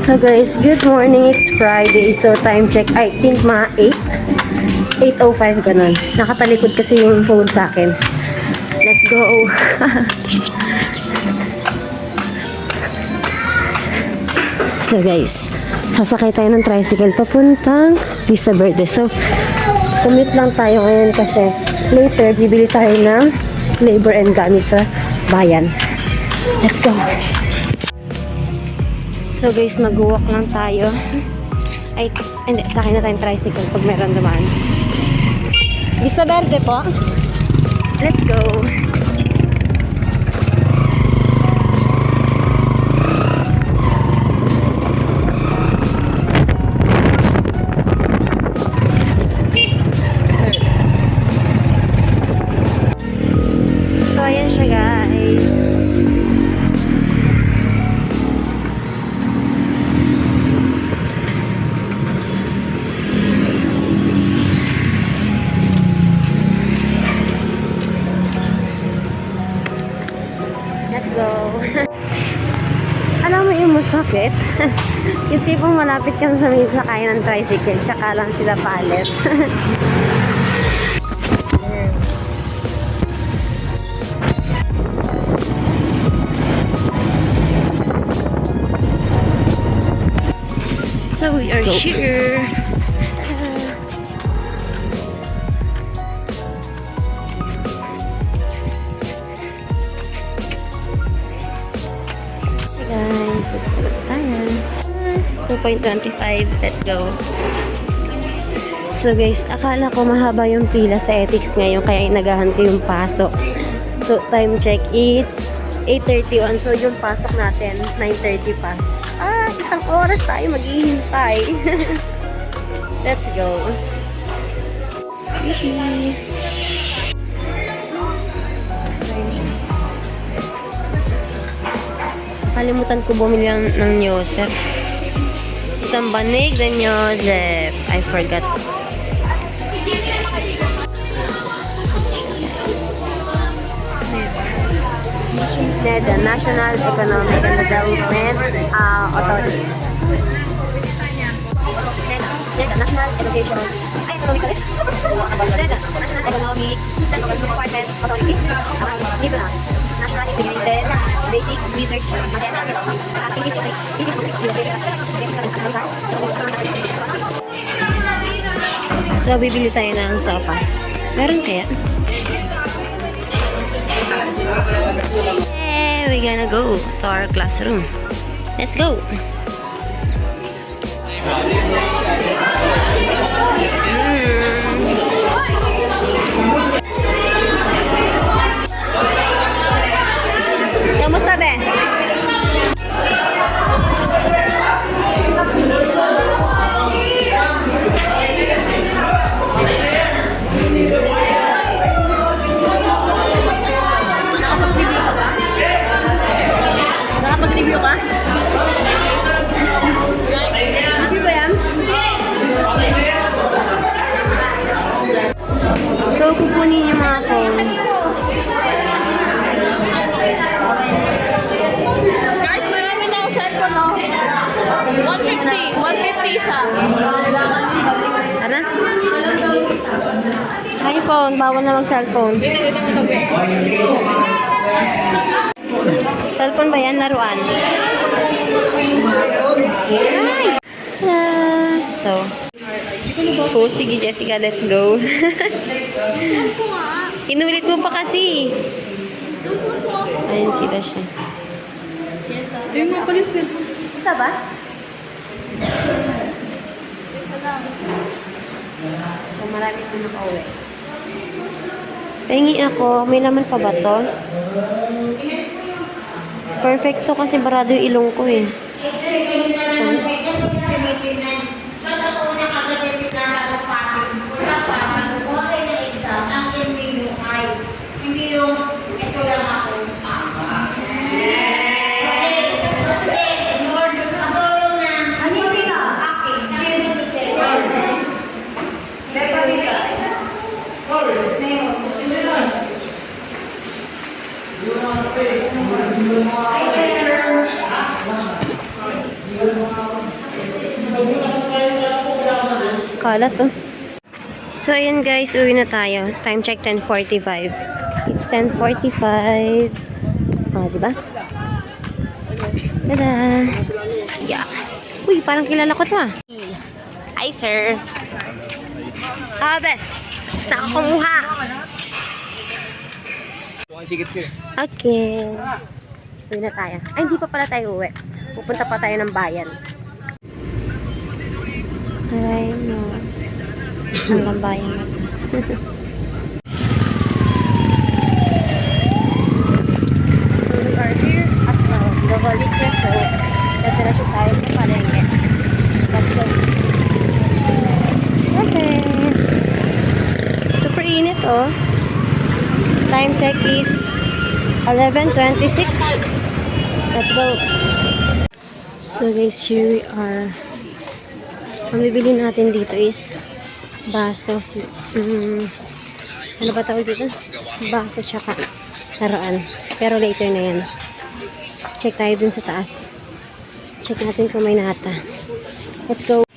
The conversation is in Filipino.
So guys, good morning. It's Friday. So time check, I think mga 8:05 ganun. Nakatalikod kasi yung phone sa akin. Let's go. So guys, sasakay tayo ng tricycle papuntang Vista Verde. So, commute lang tayo ngayon kasi later bibili tayo ng labor and gamit sa bayan. Let's go. So guys, mag-walk lang tayo. Ay, hindi, sakay na tayong tricycle pag meron dumaan. Vista Verde po. Let's go. So, ayan siya guys. Let's go. Alam mo yung masakit? Yung tipong malapit kang sa may sakayan ng tricycle, tsaka lang sila paalis. So we are here. Guys, ito tayo. 2.25. Let's go. So guys, akala ko mahaba yung pila sa ethics ngayon kaya inagahan ko yung pasok. So time check, it's 8:31. So yung pasok natin 9:30 pa. Isang oras tayo maghihintay. Let's go. Hihi. Nakalimutan ko bumili ng Yosef. Isang banig ng Yosef. I forgot. The National Economic and Development Authority. National Education. National Economic Department Authority. Dito na. National Integrated Basic Research Agenda. So, bibili tayo ng sopas. Meron kaya? Hey, we're gonna go to our classroom. Let's go. Kamusta be? Nakapag-review ka? Review ba yan? So, kukunin yung mga phone. Guys, marami na ako cellphone, no? 150. 150 isa. Ano? iPhone, bawal na mag-cellphone. Binigyan mo sabi. Cellphone ba yan? Laruan? Ay! So, sige Jessica, let's go. Inulit mo pa kasi. Ayun sila siya. Yung nga pala yung cellphone. Ito ba? So, marami ko nakauwi. Pengi ako. May laman pa ba to? Perfecto kasi barado yung ilong ko eh. Kalat to. So, ayun guys, uwi na tayo. Time check, 10:45. It's 10:45. Diba? Tada! Yeah. Uy, parang kilala ko to ah. Hi, sir. Abe, gusto ako kumuha. Okay. Uwi na tayo. Ay, hindi pa pala tayo uwi. Pupunta pa tayo ng bayan. Ay, no. Hanggang bayan na. So, we are here at Novaliches. So, nagdirasyo tayo sa palengke. Let's go. Okay. Super init, oh. Time check, it's 11:26. Let's go. So, guys, here we are. Ang bibili natin dito is baso. Ano ba tawag dito? Baso tsaka laruan. Pero later na yan. Check tayo dun sa taas. Check natin kung may nata. Let's go.